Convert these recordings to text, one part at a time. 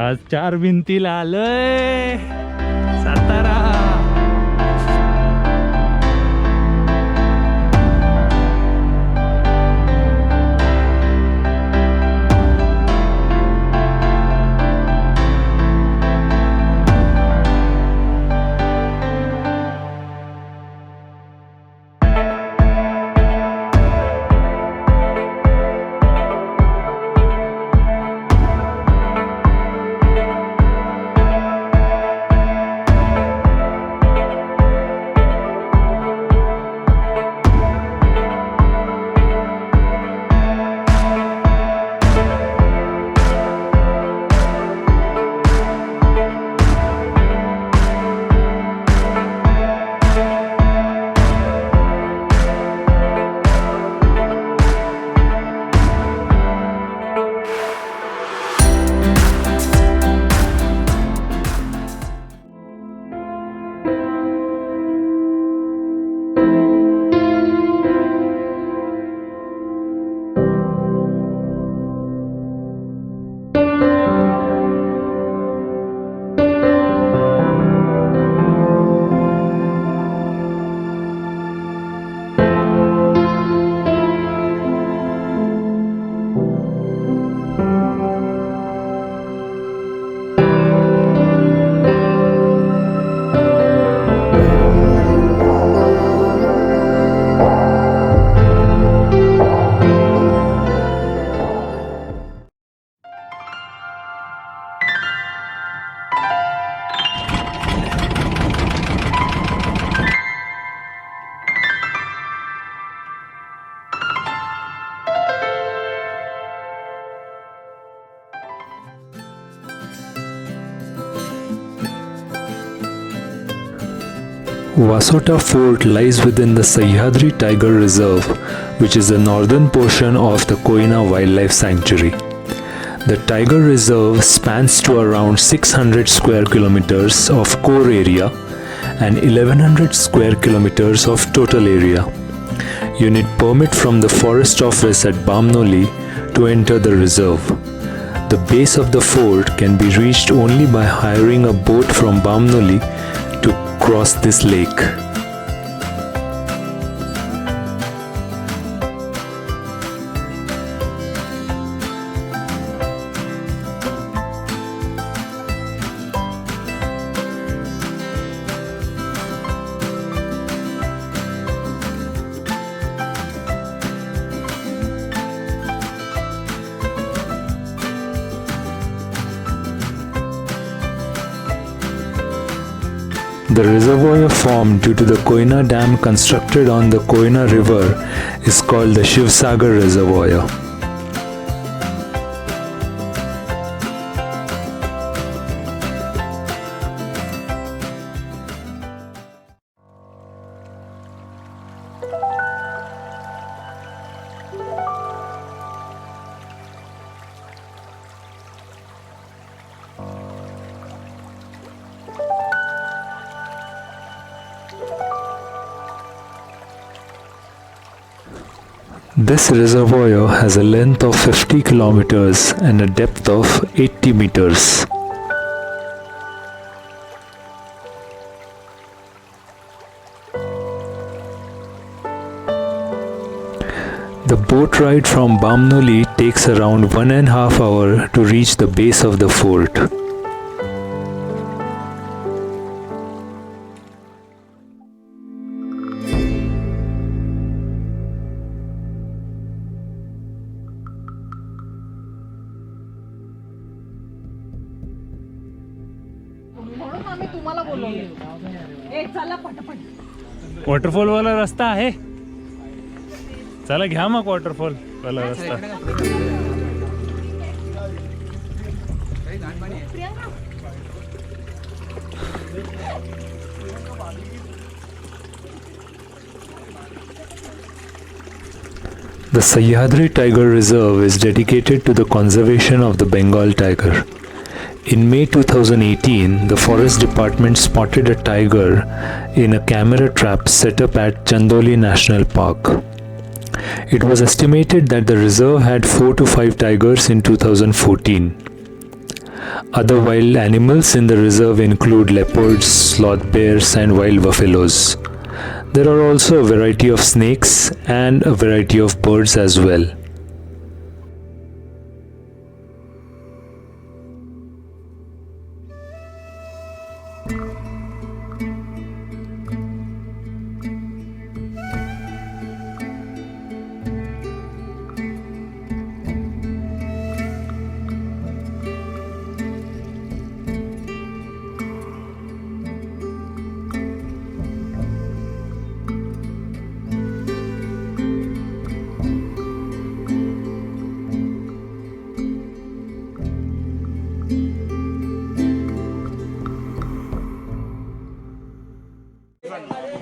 आज 4 भिंतीला आलोय Satara. Vasota Fort lies within the Sahyadri Tiger Reserve, which is the northern portion of the Koyna Wildlife Sanctuary. The Tiger Reserve spans to around 600 square kilometers of core area and 1100 square kilometers of total area. You need permit from the Forest Office at Bamnoli to enter the reserve. The base of the fort can be reached only by hiring a boat from Bamnoli to cross this lake. The reservoir formed due to the Koyna Dam constructed on the Koyna River is called the Shivsagar Reservoir. This reservoir has a length of 50 kilometers and a depth of 80 meters. The boat ride from Bamnoli takes around 1.5 hours to reach the base of the fort. Waterfall वाला रस्ता आहे. चला घ्या मग waterfall वाला रस्ता. The Sahyadri Tiger Reserve is dedicated to the conservation of the Bengal tiger. In May 2018, the Forest Department spotted a tiger in a camera trap set up at Chandoli National Park. It was estimated that the reserve had 4 to 5 tigers in 2014. Other wild animals in the reserve include leopards, sloth bears, and wild buffaloes. There are also a variety of snakes and a variety of birds as well.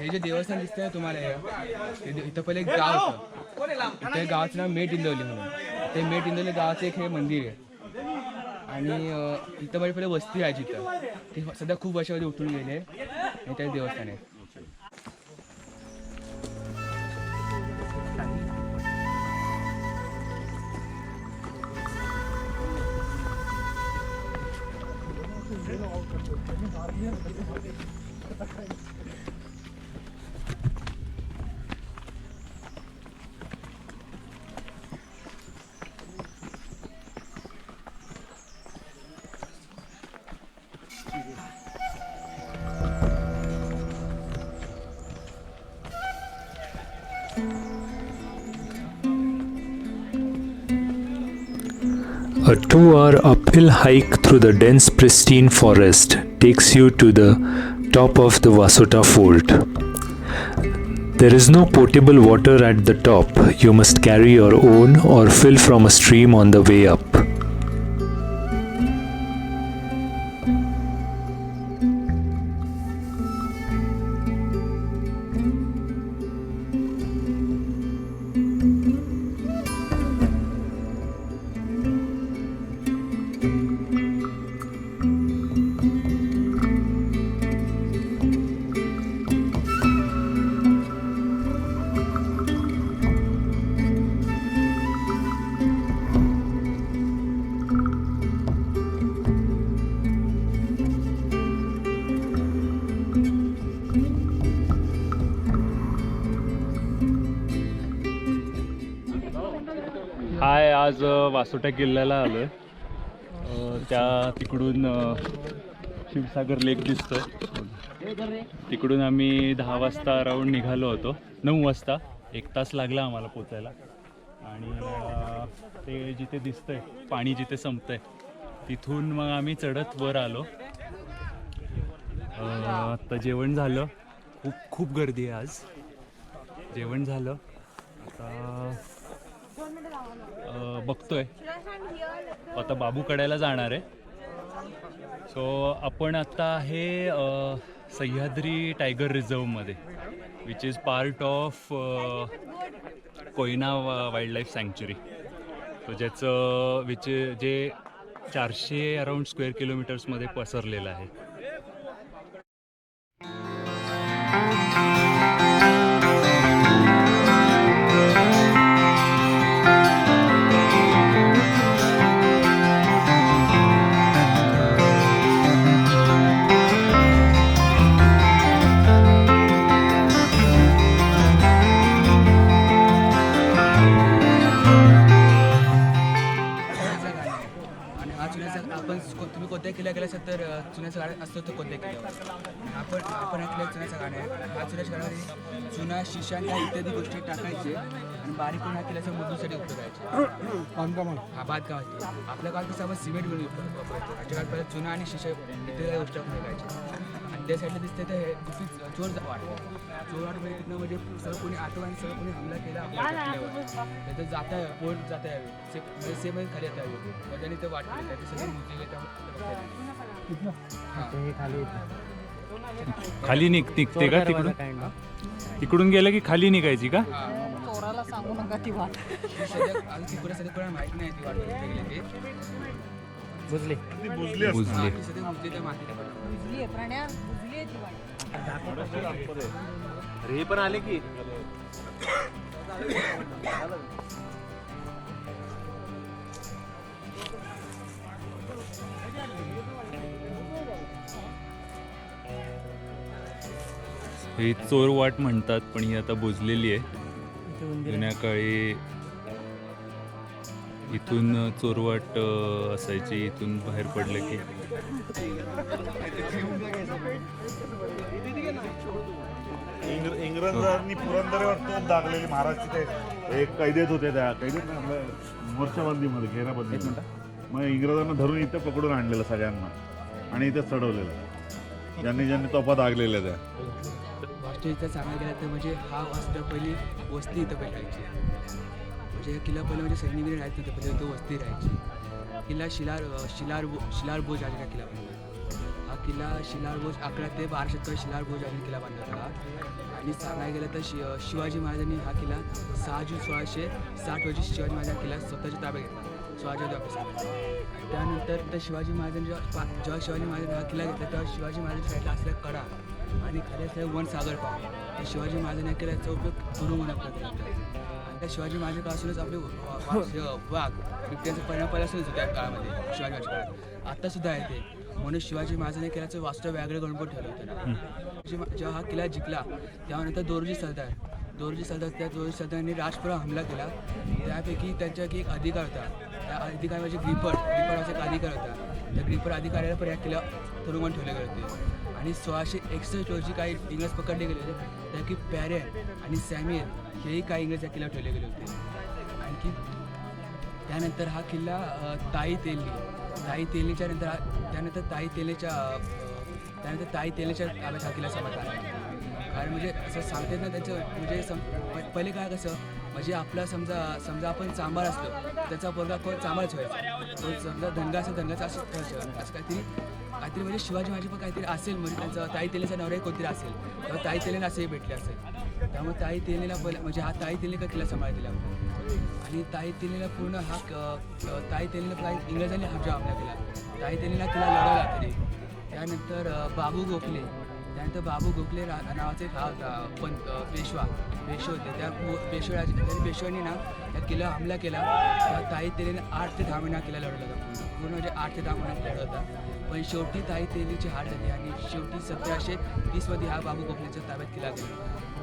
हे जे देवस्थान दिसतंय ना तुम्हाला इथं पहिले एक गाव होतं. त्या गावाचं नाव मेट इंदवली म्हणून. ते मेट इंदवली गावाचं एक हे मंदिर आहे आणि इथं म्हणजे पहिले वस्ती आहे जिथं ते सध्या खूप वर्षामध्ये उठून गेले आणि त्या देवस्थान आहे. A 2-hour uphill hike through the dense pristine forest takes you to the top of the Vasota Fort. There is no potable water at the top. You must carry your own or fill from a stream on the way up. हाय, आज वासोटा किल्ल्याला आलोय. त्या तिकडून शिवसागर लेक दिसतोय. तिकडून आम्ही 10 वाजता around निघालो होतो. 9 वाजता 1 तास लागला आम्हाला पोचायला. आणि ते जिथे दिसतंय पाणी जिथे संपतंय तिथून मग आम्ही चढत वर आलो. आता जेवण झालं. खूप गर्दी आहे आज. जेवण झालं. आता बघतोय आता बाबू कड्याला जाणार आहे. सो आपण आता आहे सह्याद्री टायगर रिझर्वमध्ये, which is part of Koyna wildlife sanctuary. So ज्याचं जे 400 अराऊंड स्क्वेअर किलोमीटर्समध्ये पसरलेलं आहे. तुम्ही कोणत्या किल्ला गेला असेल तर चुन्याचं गाणं असतं तर कोणत्या किल्ल्यावर आपण ऐकलं चुन्याचं गाणं आहे. हा चुन्याच्या गाण्यामध्ये चुना, शिशा ह्या इत्यादी गोष्टी टाकायचे आणि बारीक करून ह्या किल्ल्याच्या मजबूतीसाठी उपयोगायचे. हा बांधकामाची. आपल्या काळात कसं आपण सिमेंट मिळून वापरायचो. आजच्या काळात पहिला चुना आणि शिशा इत्यादी गोष्टी आपण टाकायचे. आणि त्या साईडला दिसते तर हे गुपित चोर वाटतं. चोर वाटमध्ये तिथनं म्हणजे सगळं कोणी आठवण सगळं कोणी हमला केला आपल्या किल्ल्यावर तर जाता पोट जाता यावे सेम खाली येता यावे त्याने ते वाटले त्याचे सगळे मुद्दे खाली निघते का तिकडून? तिकडून गेलं की खाली निघायची का? चोराला सांगू नका ती वाट. सध्या माहिती नाही ती वाट ते बुजली सध्या मुद्दे त्या मातीला बुजली प्राण्या बुजली आहे ती वाट. हे पण आले की ही चोरवाट म्हणतात, पण ही आता बुजलेली आहे. जुन्या काळी इथून चोरवाट असायची. इथून बाहेर पडलं की इंग्रजांनी पुरंदरेवर तोफ दागलेली महाराजची ते एक कैदेत होते. त्या कैदेत नाही, आपल्या मोर्चाबंदीमध्ये घेण्याबंदी. मग इंग्रजांना धरून इथं पकडून आणलेलं सगळ्यांना आणि इथं चढवलेलं, ज्यांनी तोफा दागलेल्या त्या. वास्तू इथं सांगायला गेलं तर म्हणजे हा वास्तू पहिली वस्ती इथं भेटायची. म्हणजे किल्ला पहिलं म्हणजे सैनिक राहायचं नव्हतं, पहिले इथं वस्ती राहायची. किल्ला शिलार बोज आलेला किल्ला बांधला. हा किल्ला शिलार बोज 11 ते 12 शतकात शिलार बोज आलेला किल्ला बांधला होता. आणि सांगायला गेलं तर शिवाजी महाराजांनी हा किल्ला 6 जून 1660 रोजी शिवाजी महाराज हा किल्ला स्वतःच्या ताब्यात घेतला. स्वराज्याच्या ऑफिसात. त्यानंतर तर शिवाजी महाराजांनी जेव्हा शिवाजी महाराजांनी हा किल्ला घेतला तेव्हा शिवाजी महाराजांच्या साईडला असलेला कडा आणि खाली असलेलं वनसागर पाव तर शिवाजी महाराजांनी केल्याचा उपयोग करून केला. आणि त्या शिवाजी महाराजांच्या काळापासूनच आपले वाघ बिबट्यांचा परिणाम पहिल्यापासूनच होता त्या काळामध्ये शिवाजी महाराजांच्या काळात. आत्तासुद्धा आहे ते. म्हणून शिवाजी महाराजांनी केल्याचं वास्तव व्याघ्र गणपत ठेवलं होतं. जेव्हा हा किल्ला जिंकला त्यानंतर दोरजी सरदार त्या दोरजी सरदारांनी राजपुरा हमला केला. त्यापैकी त्यांच्या एक अधिकार होता. त्या अधिकारी म्हणजे ग्रिपर असा एक अधिकार होता. त्या ग्रिपर अधिकाऱ्याला पण या किल्ला तुरुंगात ठेवले गेले होते. आणि 1661 रोजी काही इंग्रज पकडले गेले होते. त्यापैकी पॅरेन आणि सॅम्युएल हेही काही इंग्रज या किल्ल्यावर ठेवले गेले होते. आणखी त्यानंतर हा किल्ला ताई तेलीच्या नंतर ताई तेलीच्या ताब्यात हा किल्ला समजला आहे. कारण म्हणजे असं सांगतात ना त्यांचं म्हणजे पहिले काय कसं म्हणजे आपला समजा आपण चांभार असलो त्याचा पोरगा कोण चांभारच व्हायचा. तो समजा धनगाचा असं काहीतरी म्हणजे शिवाजी महाराज पण काहीतरी असेल म्हणजे त्यांचं ताई तेलीचा नवराही कोणतरी असेल तेव्हा ताई तेलीला असंही भेटले असेल. त्यामुळे ताई तेलीला म्हणजे हा ताई तेली का किल्ला सांभाळ दिला. आणि ताई तेलीला पूर्ण ताई तेलीला काही इंग्रजांनी हमला केला. ताई तेलीला किल्ला लढवला तरी. त्यानंतर बाबू गोखले नावाचे पण पेशवे होते. त्या पेशव्यांनी ना त्या किल्ला हमला केला. त्या ताई तेलीने 8 ते 10 महिना किल्ला लढवला होता. पूर्ण म्हणजे 8 ते 10 महिना लढवला होता. पण शेवटी ताई तेलीची हार झाली आणि शेवटी 1730 हा बाबू गोखलेच्या ताब्यात किल्ला गेला.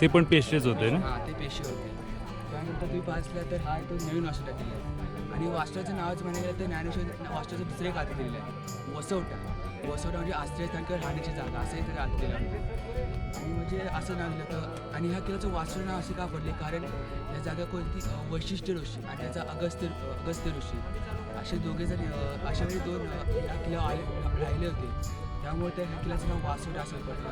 ते पण पेशवेच होते ना? हां, ते पेशवे होते. त्यानंतर तुम्ही पाहिलं तर हा तो नवीन वास्तूचा किल्ला आहे. आणि वास्तूचं नावच म्हणायला गेलं तर ज्ञानेश्वर वास्तूचं दुसरं एक अर्थ दिलेलं आहे, वसवटा म्हणजे आश्रयस्थान किंवा राहण्याची जागा असंही त्याचा अर्थ दिला होता. आणि म्हणजे असं नाव दिलं तर. आणि ह्या किल्ल्याचं वास्तू नाव असे का पडले कारण या जागा कोणती वैशिष्ट्य ऋषी आणि त्याचा अगस्त्य ऋषी असे दोघेजण अशा वेळी 2 ह्या किल्ल्यावर राहिले होते. त्यामुळे त्या किल्ल्याचं नाव वासोटा असं पडलं.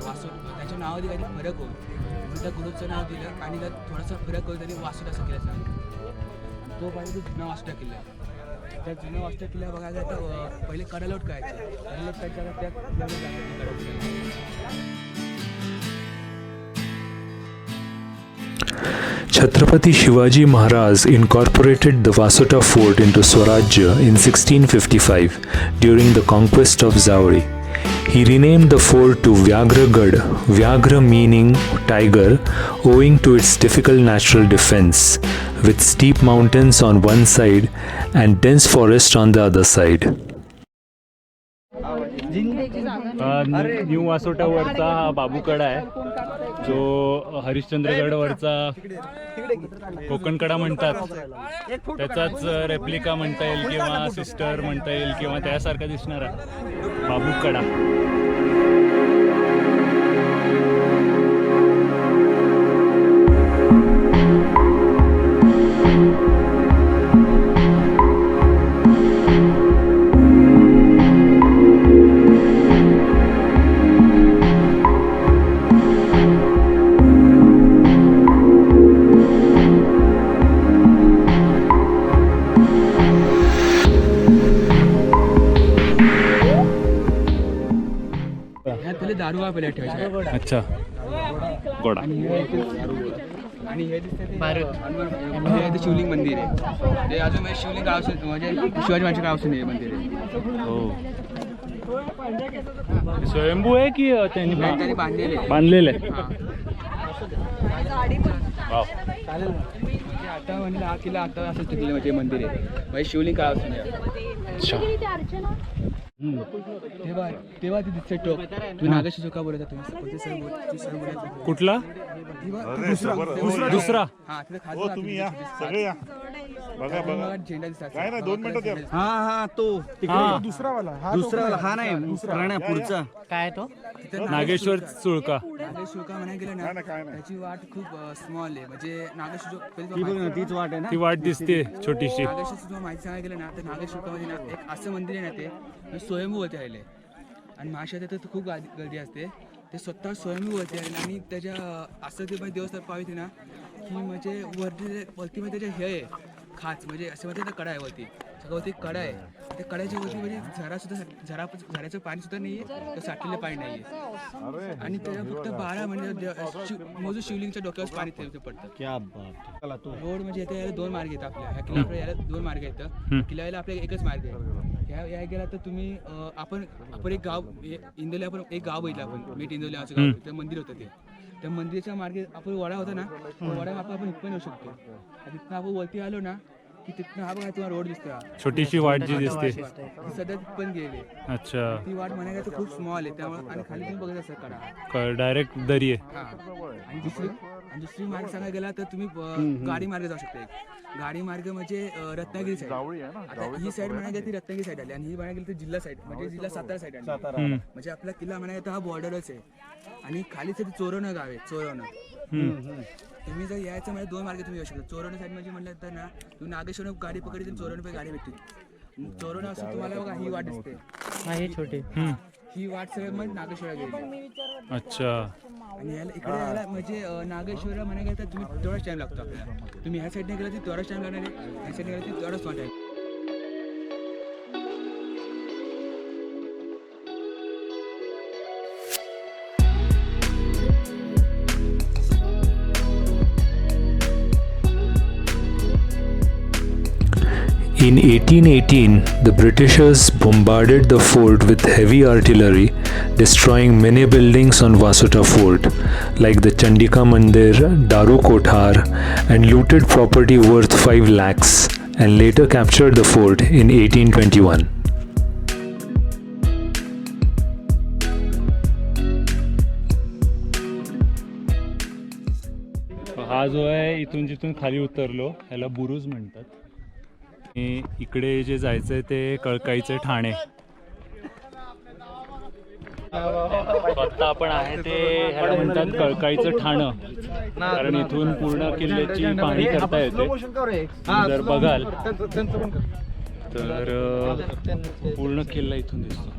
त्याच्या नावामध्ये काही फरक होईल म्हणून त्या गुरुचं नाव दिलं आणि त्यात थोडासा फरक होईल त्यांनी वासोटा असं किल्ल्याचं नाव. तो पाहिजे तो जुना वासोटा किल्ला. त्या जुन्या वासोटा किल्ला बघायला तर पहिले कडालोट करायचं त्या किल्ल्यावर. Chhatrapati Shivaji Maharaj incorporated the Vasota fort into Swarajya in 1655 during the conquest of Zauri. He renamed the fort to Vyagragad, Vyagra meaning tiger, owing to its difficult natural defense, with steep mountains on one side and dense forest on the other side. New वासोटावरचा हा बाबूकडा आहे जो हरिश्चंद्रगडवरचा कोकणकडा म्हणतात त्याचाच replica म्हणता येईल किंवा sister म्हणता येईल किंवा त्यासारखा दिसणारा बाबूकडा. दारू पहिले ठेवायचे. अच्छा, गोडा. आणि हे दिसतं ते शिवलिंग मंदिर आहे. ते अजून म्हणजे शिवलिंग गावापासून म्हणजे शिवाजी महाराजांच्या गावापासून हे मंदिर आहे. हो, स्वयंभू आहे की त्यांनी बांधलेलं आहे? आता म्हणजे हा किल्ला आता असंच किल्ला म्हणजे मंदिर आहे म्हणजे शिवलिंग गावापासून आहे. अच्छा. तेव्हा ते दिसतंय टोक. तुम्ही नागेश्वर चौका बोलत तुम्ही कोणते सर बोलत कुठला दुसरा हा तिथे खाली हो तुम्ही या सगळे या बघा बघा झेंडा दिसतात काय नाही 2 मिनिटात या हा तो हा दुसरा वाला हा नाही पुढचा काय तो नागेश्वर चुळका. नागेश्वर का म्हणायला गेलं काय ना नाही त्याची वाट खूप स्मॉल आहे. म्हणजे नागेश्वर ती बघ ना तीच वाट आहे ना ती वाट दिसते छोटीशी. नागेश्वर तुम्हाला माहिती सांगायला गेलं ना तर नागेश्वरमध्ये ना एक असं मंदिर आहे ना ते स्वयंभूवरती राहिले आणि महाराष्ट्रात तर खूप गर्दी असते. ते स्वतः स्वयंभूवरती राहिले आणि त्याच्या असं ते पण देवस्थान पाहिजे ना की म्हणजे वरती म्हणजे त्याच्या हे आहे खाच म्हणजे असं म्हणजे कडा आहे वरती सगळ्यावरती कडा आहे. त्या कड्याच्या वरती म्हणजे झऱ्याचं पाणी सुद्धा नाही आहे तर साठलेलं पाणी नाही आहे आणि त्याच्या फक्त 12 म्हणजे मोजू शिवलिंगच्या डोक्यावर पाणी ते पडतं. क्या बात चला तो रोड म्हणजे इथे यायला 2 मार्ग आहेत आपल्या ह्या किल्ल्यावर यायला 2 मार्ग आहेत. किल्ला यायला आपल्याला एकच मार्ग आहे. या गेला तर तुम्ही आपण एक गाव इंदोली आपण एक गाव बघितलं आपण मीठ इंदोली नावाचं गाव ते मंदिर होतं ते त्या मंदिराच्या मार्गे आपण वडा होता ना वडा आपण इथं येऊ शकतो. तिथनं आपण वरती आलो ना की तिथनं हा बघा तुम्हाला रोड दिसतो छोटीशी वाट जी दिसते. सध्या पण गेले अच्छा ती वाट म्हणायला तर खूप स्मॉल आहे त्यामुळे आणि खाली तुम्ही बघत असाल कडा डायरेक्ट दरी आहे. हा आणि दुसरी मार्ग सांगायला गेला तर तुम्ही गाडी मार्ग जाऊ शकता. गाडी मार्ग म्हणजे रत्नागिरी साईड. आता ही साईड म्हणायला गेली ती रत्नागिरी साईड आली आणि ही म्हणायला गेली तर जिल्हा साईड म्हणजे जिल्हा सातारा साईड आली. म्हणजे आपला किल्ला म्हणायला तर हा बॉर्डरच आहे आणि खाली तरी चोरोणं गाव आहे. चोरोणं तुम्ही जर यायचं म्हणजे 2 मार्ग तुम्ही येऊ शकता. चोरोणं साईड म्हणजे म्हटलं तर ना तुम्ही नागेश्वर गाडी पकडली तर चोरोणं पे गाडी भेटते. चोरोणं असं तुम्हाला बघा ही वाट दिसते हे छोटे ही वाट सगळं म्हणजे नागेश्वरा गेली. अच्छा आणि याला इकडे यायला म्हणजे नागेश्वरला म्हणायला गेलं तर तुम्ही तेवढाच टाइम लागतो आपल्याला. तुम्ही ह्या साईडने गेला तर तेवढाच टाइम लागणार आहे ह्या साईडने गेला तर तेवढाच time. In 1818, the Britishers bombarded the fort with heavy artillery, destroying many buildings on Vasuta Fort, like the Chandika Mandir, Daru Kothar, and looted property worth 5 lakhs, and later captured the fort in 1821. हा जो आहे इथून जिथून खाली उतरलो ह्याला बुरुज म्हणतात. आणि इकडे जे जायचंय ते कळकाईचे ठाणे. आता आपण आहे ते ह्याला म्हणतात कळकाईचं ठाणं कारण इथून पूर्ण किल्ल्याची पाहणी करता येते. जर बघाल तर पूर्ण किल्ला इथून दिसतो.